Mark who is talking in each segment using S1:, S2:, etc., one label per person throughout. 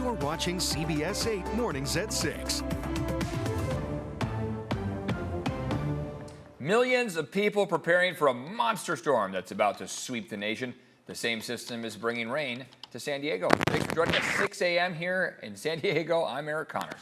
S1: You're watching CBS 8 Mornings at 6.
S2: Millions of people preparing for a monster storm that's about to sweep the nation. The same system is bringing rain to San Diego. Thanks for joining us 6 a.m. here in San Diego. I'm Eric Connors.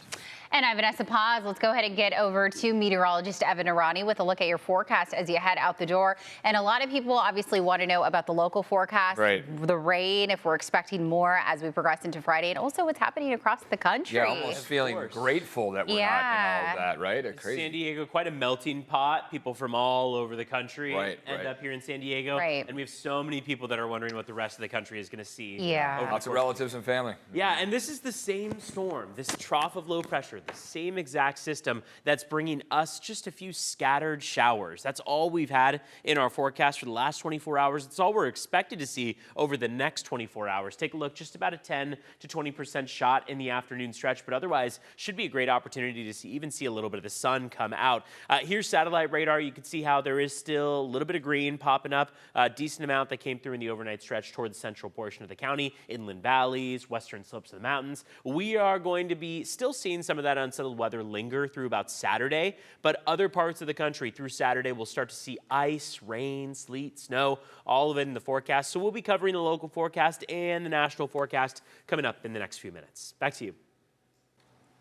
S3: And I'm Vanessa Paz. Let's go ahead and get over to meteorologist Evan Arani with a look at your forecast as you head out the door. And a lot of people obviously want to know about the local forecast, the rain, if we're expecting more as we progress into Friday, and also what's happening across the country.
S2: Yeah, almost feeling grateful that we're not in all of that, right? Crazy.
S4: San Diego, quite a melting pot. People from all over the country end up here in San Diego. And we have so many people that are wondering what the rest of the country is going to see.
S2: Lots of relatives and family.
S4: Yeah, and this is the same storm, this trough of low pressure, the same exact system that's bringing us just a few scattered showers. That's all we've had in our forecast for the last 24 hours. It's all we're expected to see over the next 24 hours. Take a look, just about a 10 to 20% shot in the afternoon stretch, but otherwise should be a great opportunity to even see a little bit of the sun come out. Here's satellite radar. You can see how there is still a little bit of green popping up, a decent amount that came through in the overnight stretch toward the central portion of the county, inland valleys, western slopes of the mountains. We are going to be still seeing some of that unsettled weather linger through about Saturday, but other parts of the country through Saturday we'll start to see ice, rain, sleet, snow, all of it in the forecast. So we'll be covering the local forecast and the national forecast coming up in the next few minutes. Back to you.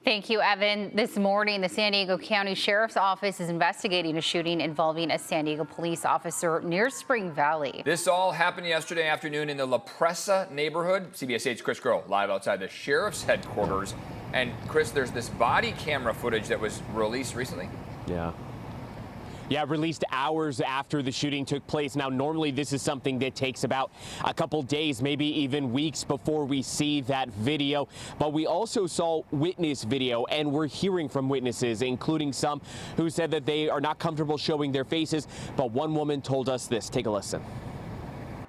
S3: Thank you, Evan. This morning, the San Diego County Sheriff's Office is investigating a shooting involving a San Diego police officer near Spring Valley.
S2: This all happened yesterday afternoon in the La Presa neighborhood. CBS 8's Chris Groh live outside the sheriff's headquarters. And Chris, there's this body camera footage that was released recently.
S5: Yeah, released hours after the shooting took place. Now, normally this is something that takes about a couple days, maybe even weeks before we see that video. But we also saw witness video, and we're hearing from witnesses, including some who said that they are not comfortable showing their faces. But one woman told us this. Take a listen.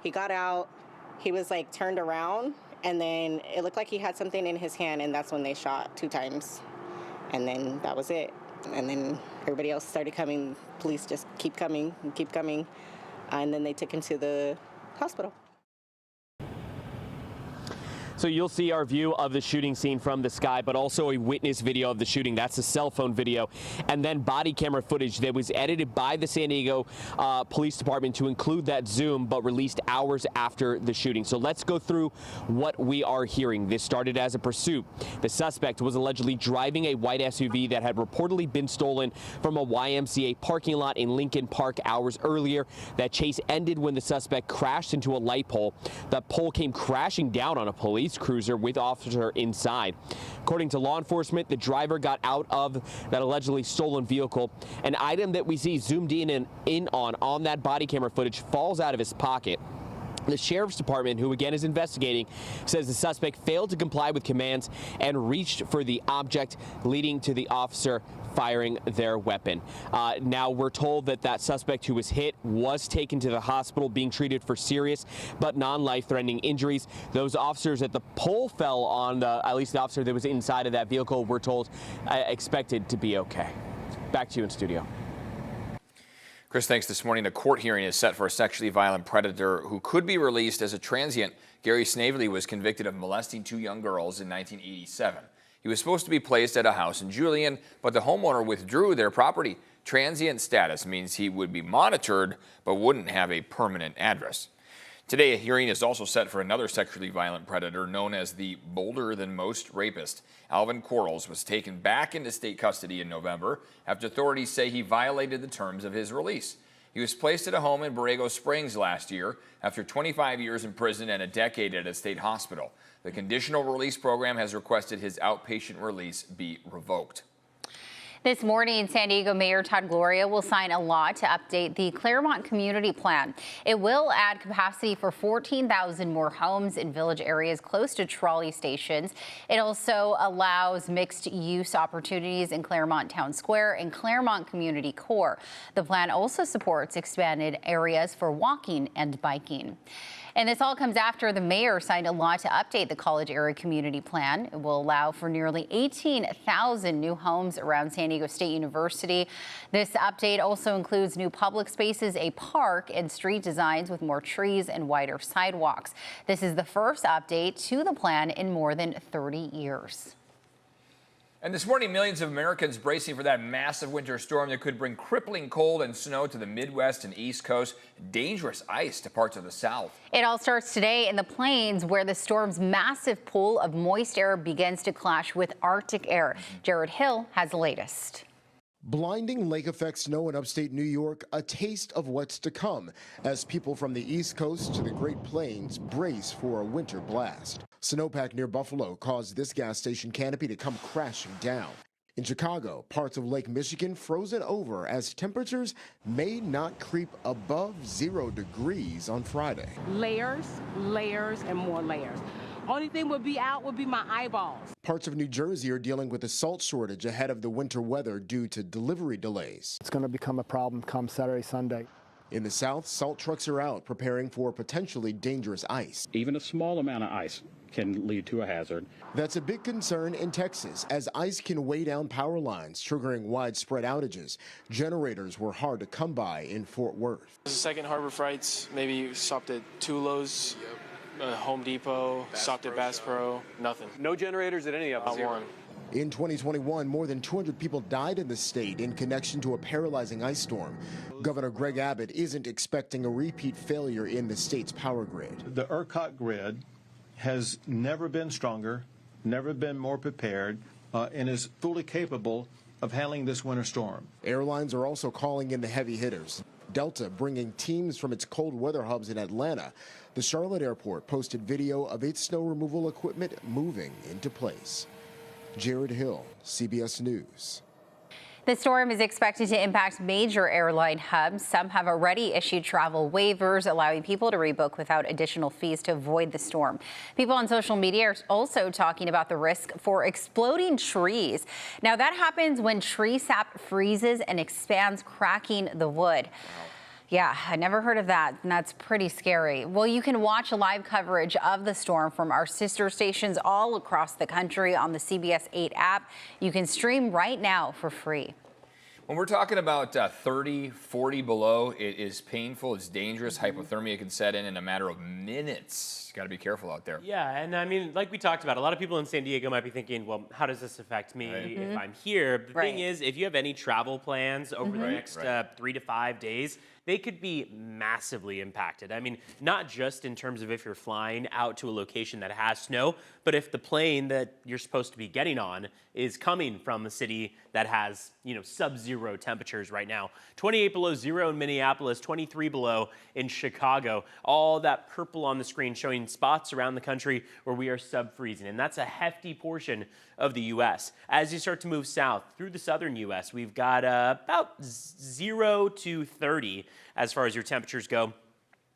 S6: He got out. He was like turned around, and then it looked like he had something in his hand, and that's when they shot 2 times. And then that was it. And then everybody else started coming. Police just keep coming and keep coming. And then they took him to the hospital.
S5: So you'll see our view of the shooting scene from the sky, but also a witness video of the shooting. That's a cell phone video. And then body camera footage that was edited by the San Diego Police Department to include that zoom, but released hours after the shooting. So let's go through what we are hearing. This started as a pursuit. The suspect was allegedly driving a white SUV that had reportedly been stolen from a YMCA parking lot in Lincoln Park hours earlier. That chase ended when the suspect crashed into a light pole. That pole came crashing down on a police cruiser with officer inside. According to law enforcement, the driver got out of that allegedly stolen vehicle. An item that we see zoomed in on that body camera footage falls out of his pocket. The sheriff's department, who again is investigating, says the suspect failed to comply with commands and reached for the object, leading to the officer firing their weapon. Now we're told that that suspect who was hit was taken to the hospital being treated for serious but non-life-threatening injuries. Those officers at the pole fell on, at least the officer that was inside of that vehicle, we're told expected to be okay. Back to you in studio.
S2: Chris, thanks. This morning, a court hearing is set for a sexually violent predator who could be released as a transient. Gary Snavely was convicted of molesting 2 young girls in 1987. He was supposed to be placed at a house in Julian, but the homeowner withdrew their property. Transient status means he would be monitored, but wouldn't have a permanent address. Today, a hearing is also set for another sexually violent predator known as the bolder-than-most rapist. Alvin Quarles was taken back into state custody in November after authorities say he violated the terms of his release. He was placed at a home in Borrego Springs last year after 25 years in prison and a decade at a state hospital. The conditional release program has requested his outpatient release be revoked.
S3: This morning, San Diego Mayor Todd Gloria will sign a law to update the Claremont Community Plan. It will add capacity for 14,000 more homes in village areas close to trolley stations. It also allows mixed use opportunities in Claremont Town Square and Claremont Community Core. The plan also supports expanded areas for walking and biking. And this all comes after the mayor signed a law to update the college area community plan. It will allow for nearly 18,000 new homes around San Diego Diego State University. This update also includes new public spaces, a park, and street designs with more trees and wider sidewalks. This is the first update to the plan in more than 30 years.
S2: And this morning, millions of Americans bracing for that massive winter storm that could bring crippling cold and snow to the Midwest and East Coast, dangerous ice to parts of the South.
S3: It all starts today in the plains, where the storm's massive pool of moist air begins to clash with Arctic air. Jared Hill has the latest.
S7: Blinding lake-effect snow in upstate New York, a taste of what's to come as people from the East Coast to the Great Plains brace for a winter blast. Snowpack near Buffalo caused this gas station canopy to come crashing down. In Chicago, parts of Lake Michigan frozen over as temperatures may not creep above 0 degrees on Friday.
S8: Layers, layers, and more layers. Only thing would be out would be my eyeballs.
S7: Parts of New Jersey are dealing with a salt shortage ahead of the winter weather due to delivery delays.
S9: It's going to become a problem come Saturday, Sunday.
S7: In the south, salt trucks are out preparing for potentially dangerous ice.
S10: Even a small amount of ice can lead to a hazard.
S7: That's a big concern in Texas, as ice can weigh down power lines, triggering widespread outages. Generators were hard to come by in Fort Worth.
S11: This is second Harbor Frights, maybe stopped at Tulo's. Home Depot, stopped at Bass Pro, nothing.
S12: No generators at any of them?
S11: Not one.
S7: In 2021, more than 200 people died in the state in connection to a paralyzing ice storm. Governor Greg Abbott isn't expecting a repeat failure in the state's power grid.
S13: The ERCOT grid has never been stronger, never been more prepared, and is fully capable of handling this winter storm.
S7: Airlines are also calling in the heavy hitters. Delta bringing teams from its cold weather hubs in Atlanta. The Charlotte airport posted video of its snow removal equipment moving into place. Jared Hill, CBS News.
S3: The storm is expected to impact major airline hubs. Some have already issued travel waivers, allowing people to rebook without additional fees to avoid the storm. People on social media are also talking about the risk for exploding trees. Now, that happens when tree sap freezes and expands, cracking the wood. Yeah, I never heard of that, and that's pretty scary. Well, you can watch live coverage of the storm from our sister stations all across the country on the CBS 8 app. You can stream right now for free.
S2: When we're talking about 30, 40 below, it is painful, it's dangerous. Hypothermia can set in a matter of minutes. Got to be careful out there.
S4: Yeah, and I mean, like we talked about, a lot of people in San Diego might be thinking, well, how does this affect me if I'm here? The thing is, if you have any travel plans over the next 3 to 5 days, they could be massively impacted. I mean, not just in terms of if you're flying out to a location that has snow, but if the plane that you're supposed to be getting on is coming from a city that has, sub-zero temperatures right now. 28 below zero in Minneapolis, 23 below in Chicago. All that purple on the screen showing spots around the country where we are sub-freezing, and that's a hefty portion of the U.S. As you start to move south through the southern U.S., we've got about 0 to 30 as far as your temperatures go.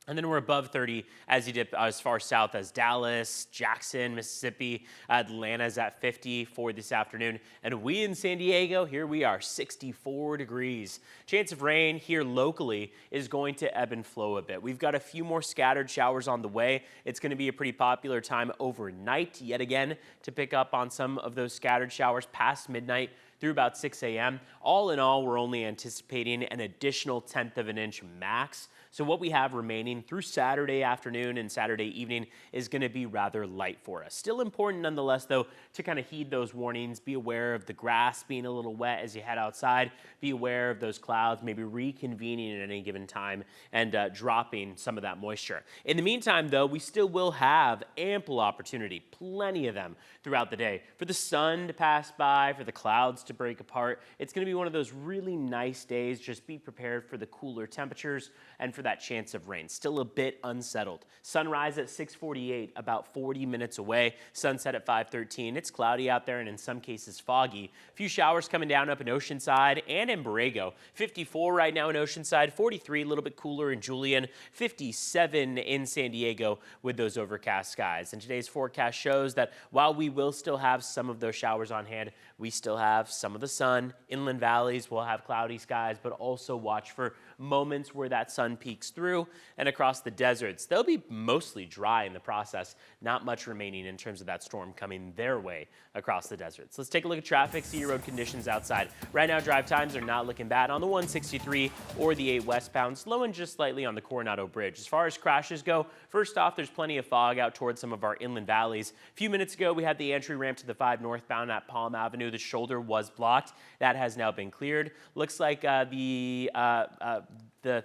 S4: And then we're above 30 as you dip as far south as Dallas, Jackson, Mississippi. Atlanta's at 50 for this afternoon. And we in San Diego, here we are, 64 degrees. Chance of rain here locally is going to ebb and flow a bit. We've got a few more scattered showers on the way. It's going to be a pretty popular time overnight, yet again, to pick up on some of those scattered showers past midnight through about 6 a.m. All in all, we're only anticipating an additional 1/10 of an inch max. So what we have remaining through Saturday afternoon and Saturday evening is going to be rather light for us. Still important nonetheless, though, to kind of heed those warnings. Be aware of the grass being a little wet as you head outside. Be aware of those clouds maybe reconvening at any given time and dropping some of that moisture. In the meantime, though, we still will have ample opportunity, plenty of them throughout the day, for the sun to pass by, for the clouds to break apart. It's going to be one of those really nice days. Just be prepared for the cooler temperatures and for that chance of rain. Still a bit unsettled. Sunrise at 6:48, about 40 minutes away. Sunset at 5:13. It's cloudy out there and in some cases foggy. A few showers coming down up in Oceanside and in Borrego. 54 right now in Oceanside, 43, a little bit cooler in Julian, 57 in San Diego with those overcast skies. And today's forecast shows that while we will still have some of those showers on hand, we still have some of the sun. Inland valleys will have cloudy skies, but also watch for moments where that sun peeks through. And across the deserts, they'll be mostly dry in the process. Not much remaining in terms of that storm coming their way across the deserts. Let's take a look at traffic, see your road conditions outside. Right now, drive times are not looking bad on the 163 or the 8 westbound, slowing just slightly on the Coronado Bridge. As far as crashes go, first off, there's plenty of fog out towards some of our inland valleys. A few minutes ago, we had the entry ramp to the 5 northbound at Palm Avenue. The shoulder was blocked. That has now been cleared. Looks like the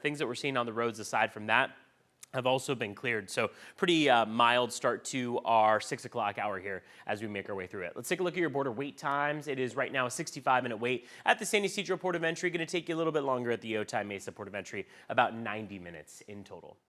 S4: things that we're seeing on the roads aside from that have also been cleared. So pretty mild start to our 6 o'clock hour here as we make our way through it. Let's take a look at your border wait times. It is right now a 65-minute wait at the San Ysidro Port of Entry. Going to take you a little bit longer at the Otay Mesa Port of Entry, about 90 minutes in total.